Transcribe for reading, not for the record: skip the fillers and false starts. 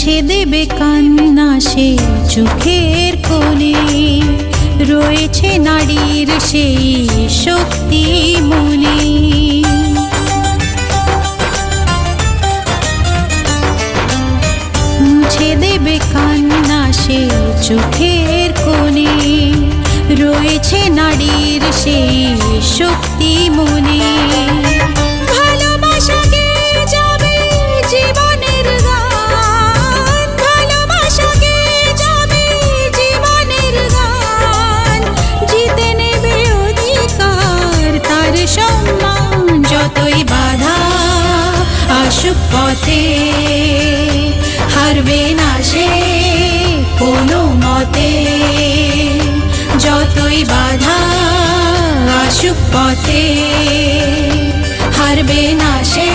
মুছে দেবে কান্না সে চোখের কোণে, রয়েছে নারীর সেই শক্তি মনে। মুছে দেবে কান্না সে চোখের কোণে, রয়েছে নারীর সেই শক্তি মনে। ভালোবাসা গেয়ে যাবে জীবনের গান, ভালোবাসা গেয়ে যাবে জীবনের গান, জিতে নেবে অধিকার তার সম্মান। যতই বাধা আসুক পথে, হারবে না সে কোনো মতে। যতই বাধা আসুক পথে, হারবে না সে